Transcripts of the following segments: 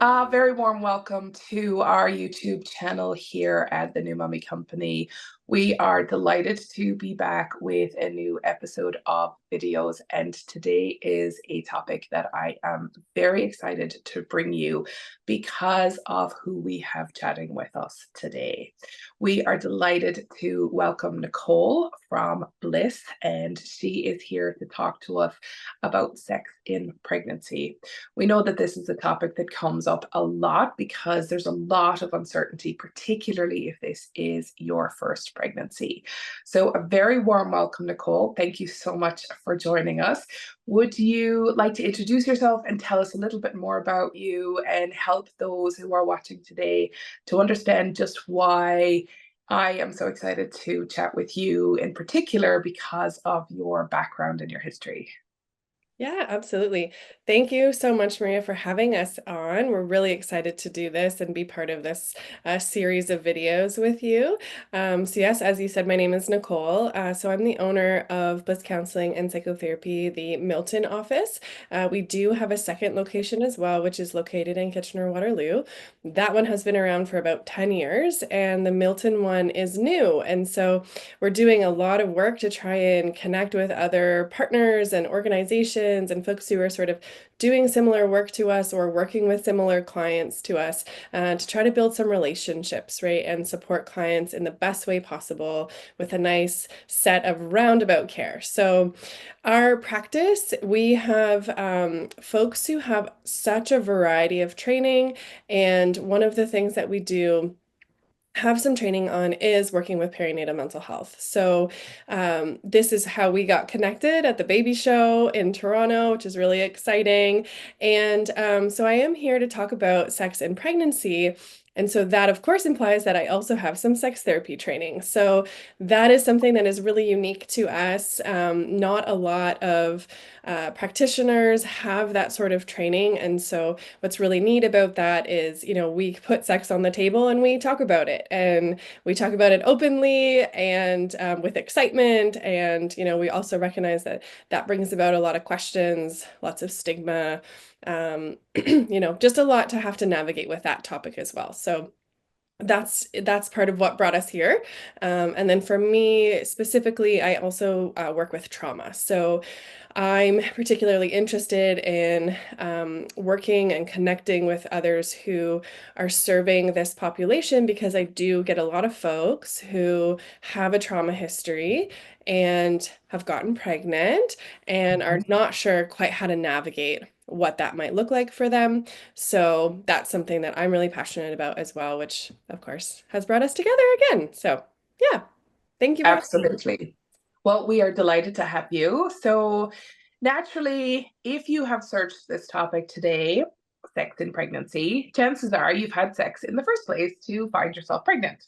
A very warm welcome to our YouTube channel here at the New Mummy Company. We are delighted to be back with a new episode of videos, and today is a topic that I am very excited to bring you because of who we have chatting with us today. We are delighted to welcome Nicole from Bliss, and she is here to talk to us about sex in pregnancy. We know that this is a topic that comes up a lot because there's a lot of uncertainty, particularly if this is your first pregnancy. So, a very warm welcome, Nicole. Thank you so much for joining us. Would you like to introduce yourself and tell us a little bit more about you and help those who are watching today to understand just why I am so excited to chat with you in particular because of your background and your history? Yeah, absolutely. Thank you so much, Maria, for having us on. We're really excited to do this and be part of this series of videos with you. So yes, as you said, my name is Nicole. So I'm the owner of Bliss Counselling and Psychotherapy, the Milton office. We do have a second location as well, which is located in Kitchener-Waterloo. That one has been around for about 10 years, and the Milton one is new. And so we're doing a lot of work to try and connect with other partners and organizations and folks who are sort of doing similar work to us or working with similar clients to us to try to build some relationships, right? And support clients in the best way possible with a nice set of roundabout care. So, our practice, we have folks who have such a variety of training. And one of the things that we do have some training on is working with perinatal mental health. So, this is how we got connected at the baby show in Toronto, which is really exciting. And so, I am here to talk about sex and pregnancy. And so, that of course implies that I also have some sex therapy training. So, that is something that is really unique to us. Not a lot of practitioners have that sort of training. And so, what's really neat about that is, we put sex on the table and we talk about it. And we talk about it openly and with excitement. And, we also recognize that that brings about a lot of questions, lots of stigma, just a lot to have to navigate with that topic as well. So, that's part of what brought us here. And then for me specifically, I also work with trauma. So I'm particularly interested in working and connecting with others who are serving this population because I do get a lot of folks who have a trauma history and have gotten pregnant and are not sure quite how to navigate what that might look like for them. So that's something that I'm really passionate about as well, which of course has brought us together again. So yeah, thank you for having me. Absolutely. Well, we are delighted to have you. So, naturally, if you have searched this topic today, sex in pregnancy, chances are you've had sex in the first place to find yourself pregnant.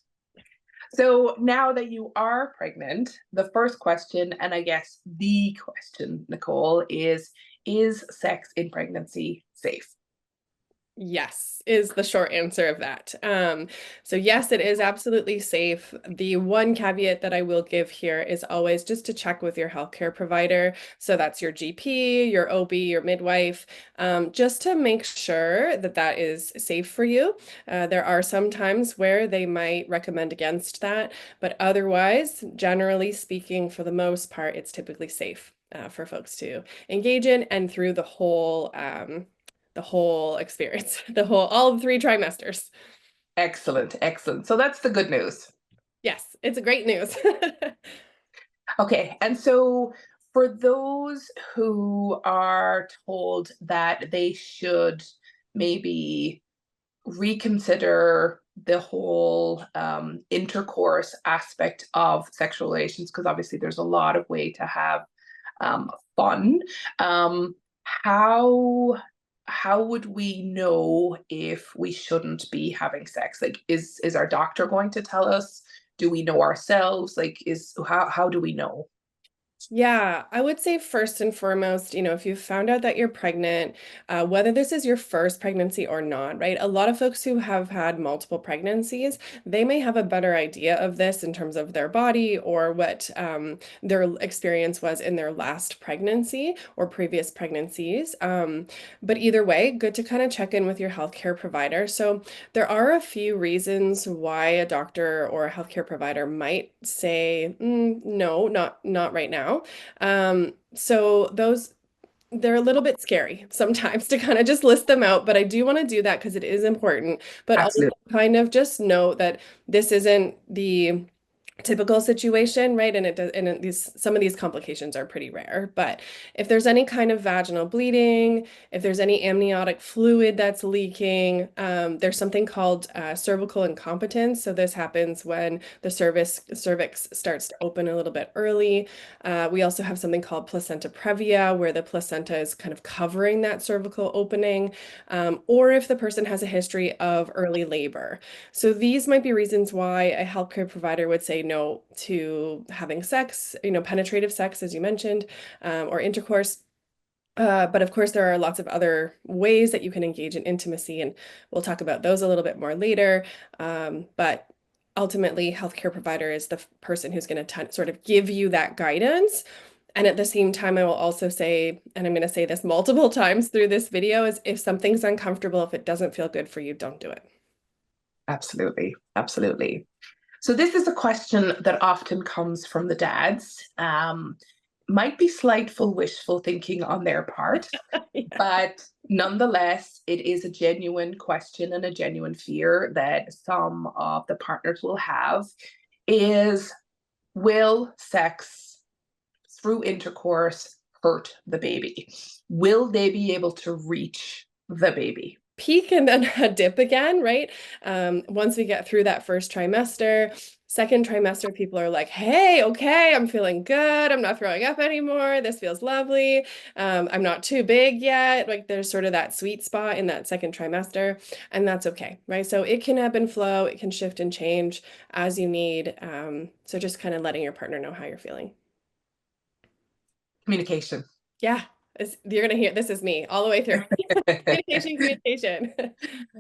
So, now that you are pregnant, the first question, and I guess the question, Nicole, is sex in pregnancy safe? Yes, is the short answer of that. So yes, it is absolutely safe. The one caveat that I will give here is always just to check with your healthcare provider. So that's your GP, your OB, your midwife, just to make sure that that is safe for you. There are some times where they might recommend against that, but otherwise, generally speaking, for the most part, it's typically safe for folks to engage in and through the whole experience, all 3 trimesters. Excellent, excellent. So, that's the good news. Yes, it's a great news. Okay, and so for those who are told that they should maybe reconsider the whole intercourse aspect of sexual relations, because obviously there's a lot of way to have fun. Um, how would we know if we shouldn't be having sex? Like, is our doctor going to tell us? Do we know ourselves? Like, is how do we know? Yeah, I would say first and foremost, if you found out that you're pregnant, whether this is your first pregnancy or not, right? A lot of folks who have had multiple pregnancies, they may have a better idea of this in terms of their body or what their experience was in their last pregnancy or previous pregnancies. But either way, good to kind of check in with your healthcare provider. So there are a few reasons why a doctor or a healthcare provider might say, no, not right now. So those they're a little bit scary sometimes to kind of just list them out, but I do want to do that because it is important. But also Absolutely. kind of just note that this isn't the typical situation, right? And these some of these complications are pretty rare. But if there's any kind of vaginal bleeding, if there's any amniotic fluid that's leaking, there's something called cervical incompetence. So this happens when the cervix starts to open a little bit early. We also have something called placenta previa, where the placenta is kind of covering that cervical opening, or if the person has a history of early labor. So these might be reasons why a healthcare provider would say no to having sex, penetrative sex, as you mentioned, or intercourse. But of course, there are lots of other ways that you can engage in intimacy, and we'll talk about those a little bit more later. But ultimately, healthcare provider is the person who's going to sort of give you that guidance. And at the same time, I will also say, and I'm going to say this multiple times through this video, is if something's uncomfortable, if it doesn't feel good for you, don't do it. Absolutely. Absolutely. So this is a question that often comes from the dads. Might be slightful wishful thinking on their part, Yeah. but nonetheless, it is a genuine question and a genuine fear that some of the partners will have is, will sex through intercourse hurt the baby? Will they be able to reach the baby? Peak and then a dip again, right? Once we get through that first trimester, second trimester, people are like, hey, okay, I'm feeling good. I'm not throwing up anymore. This feels lovely. I'm not too big yet. Like there's sort of that sweet spot in that second trimester, and that's okay, right? So it can ebb and flow, it can shift and change as you need. So just kind of letting your partner know how you're feeling. Communication. Yeah, you're gonna hear this is me all the way through. Communication, communication. I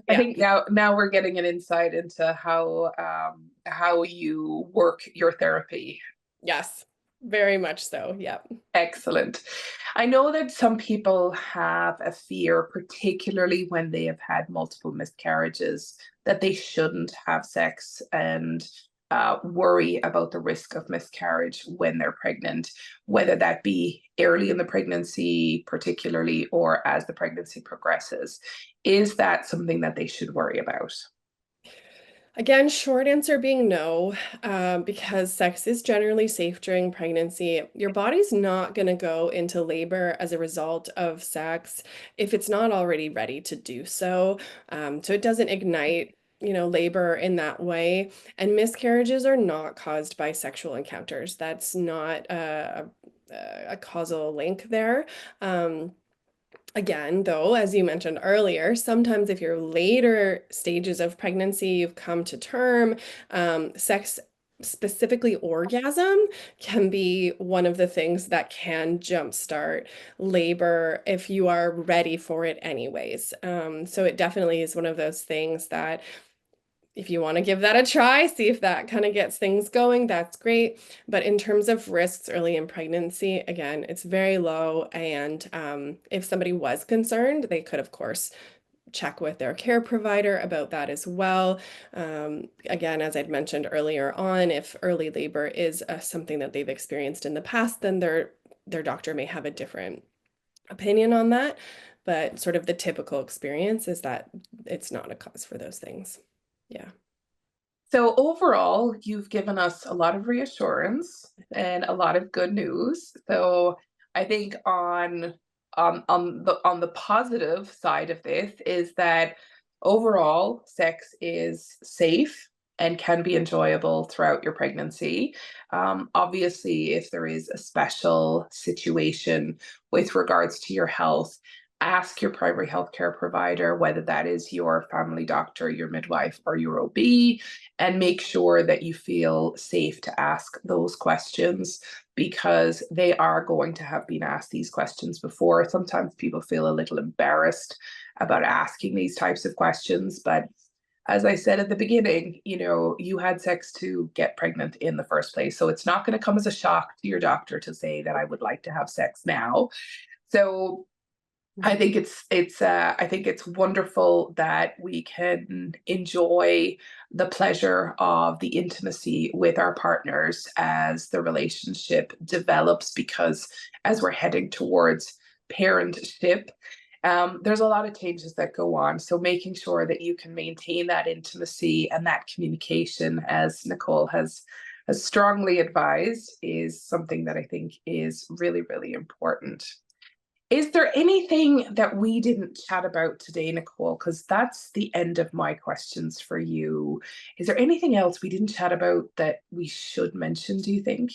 Yeah. think now we're getting an insight into how you work your therapy. Yes, very much so. Yep. Excellent. I know that some people have a fear, particularly when they have had multiple miscarriages, that they shouldn't have sex and worry about the risk of miscarriage when they're pregnant, whether that be early in the pregnancy, particularly, or as the pregnancy progresses. Is that something that they should worry about? Again, short answer being no, because sex is generally safe during pregnancy. Your body's not going to go into labor as a result of sex if it's not already ready to do so. So it doesn't ignite, labor in that way. And miscarriages are not caused by sexual encounters. That's not a causal link there. Again, though, as you mentioned earlier, sometimes if you're later stages of pregnancy, you've come to term, sex, specifically orgasm, can be one of the things that can jumpstart labor if you are ready for it anyways. So it definitely is one of those things that if you want to give that a try, see if that kind of gets things going, that's great. But in terms of risks early in pregnancy, again, it's very low. And if somebody was concerned, they could, of course, check with their care provider about that as well. Again, as I'd mentioned earlier on, if early labor is something that they've experienced in the past, then their doctor may have a different opinion on that. But sort of the typical experience is that it's not a cause for those things. Yeah. So overall, you've given us a lot of reassurance and a lot of good news. So I think on the positive side of this is that overall sex is safe and can be enjoyable throughout your pregnancy. Obviously, if there is a special situation with regards to your health, ask your primary healthcare provider, whether that is your family doctor, your midwife, or your OB, and make sure that you feel safe to ask those questions because they are going to have been asked these questions before. Sometimes people feel a little embarrassed about asking these types of questions, but as I said at the beginning, you had sex to get pregnant in the first place. So it's not going to come as a shock to your doctor to say that I would like to have sex now. So I think it's wonderful that we can enjoy the pleasure of the intimacy with our partners as the relationship develops, because as we're heading towards parentship, there's a lot of changes that go on. So making sure that you can maintain that intimacy and that communication, as Nicole has strongly advised, is something that I think is really, really important. Is there anything that we didn't chat about today, Nicole? Because that's the end of my questions for you. Is there anything else we didn't chat about that we should mention, do you think?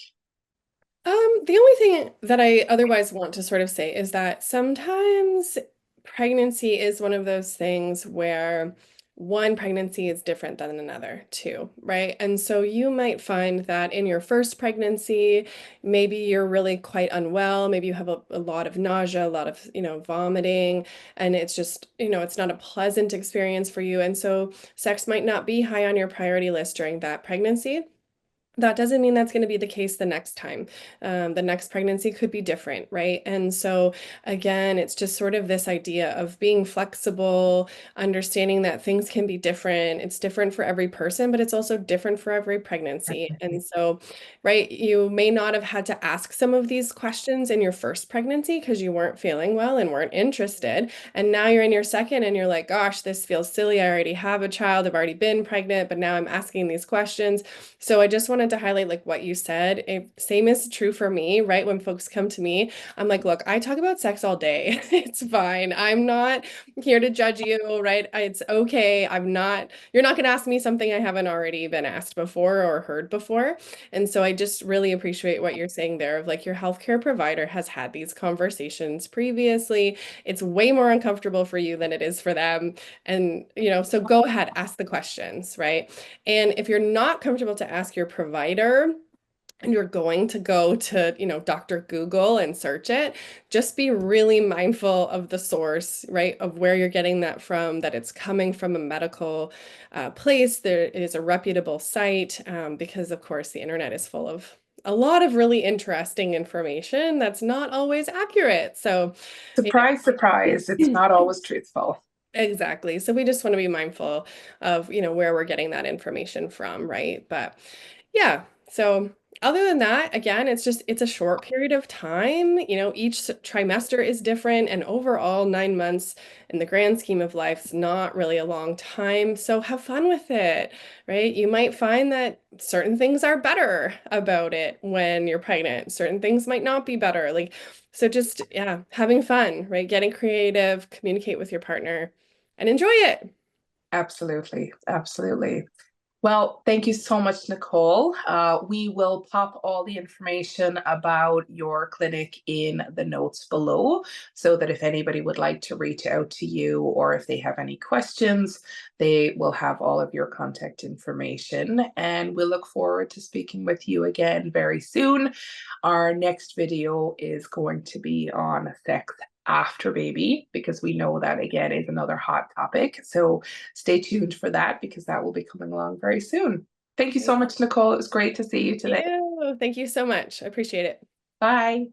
The only thing that I otherwise want to sort of say is that sometimes pregnancy is one of those things where one pregnancy is different than another too, right? And so you might find that in your first pregnancy, maybe you're really quite unwell, maybe you have a lot of nausea, a lot of, vomiting, and it's just, it's not a pleasant experience for you. And so sex might not be high on your priority list during that pregnancy. That doesn't mean that's going to be the case the next time. The next pregnancy could be different, right? And so, again, it's just sort of this idea of being flexible, understanding that things can be different. It's different for every person, but it's also different for every pregnancy. And so, right, you may not have had to ask some of these questions in your first pregnancy because you weren't feeling well and weren't interested. And now you're in your second and you're like, gosh, this feels silly. I already have a child. I've already been pregnant, but now I'm asking these questions. So I just wanted to highlight like what you said. Same is true for me, right? When folks come to me, I'm like, look, I talk about sex all day. It's fine. I'm not here to judge you, right? It's okay. You're not going to ask me something I haven't already been asked before or heard before. And so I just really appreciate what you're saying there of like your healthcare provider has had these conversations previously. It's way more uncomfortable for you than it is for them. And, so go ahead, ask the questions, right? And if you're not comfortable to ask your provider, and you're going to go to, Dr. Google and search it, just be really mindful of the source, right? Of where you're getting that from, that it's coming from a medical place. There is a reputable site, because of course the internet is full of a lot of really interesting information that's not always accurate. So, Surprise, surprise, it's yeah. not always truthful. Exactly. So we just want to be mindful of, where we're getting that information from, right? But yeah, so other than that, again, it's a short period of time. Each trimester is different, and overall 9 months in the grand scheme of life is not really a long time. So have fun with it, right? You might find that certain things are better about it when you're pregnant. Certain things might not be better. Like, so just, yeah, having fun, right? Getting creative, communicate with your partner and enjoy it. Absolutely, absolutely. Well, thank you so much, Nicole. We will pop all the information about your clinic in the notes below so that if anybody would like to reach out to you or if they have any questions, they will have all of your contact information. And we'll look forward to speaking with you again very soon. Our next video is going to be on sex after baby, because we know that again is another hot topic. So stay tuned for that because that will be coming along very soon. Thank you so much, Nicole. It was great to see you Thank today. you. Thank you so much. I appreciate it. Bye.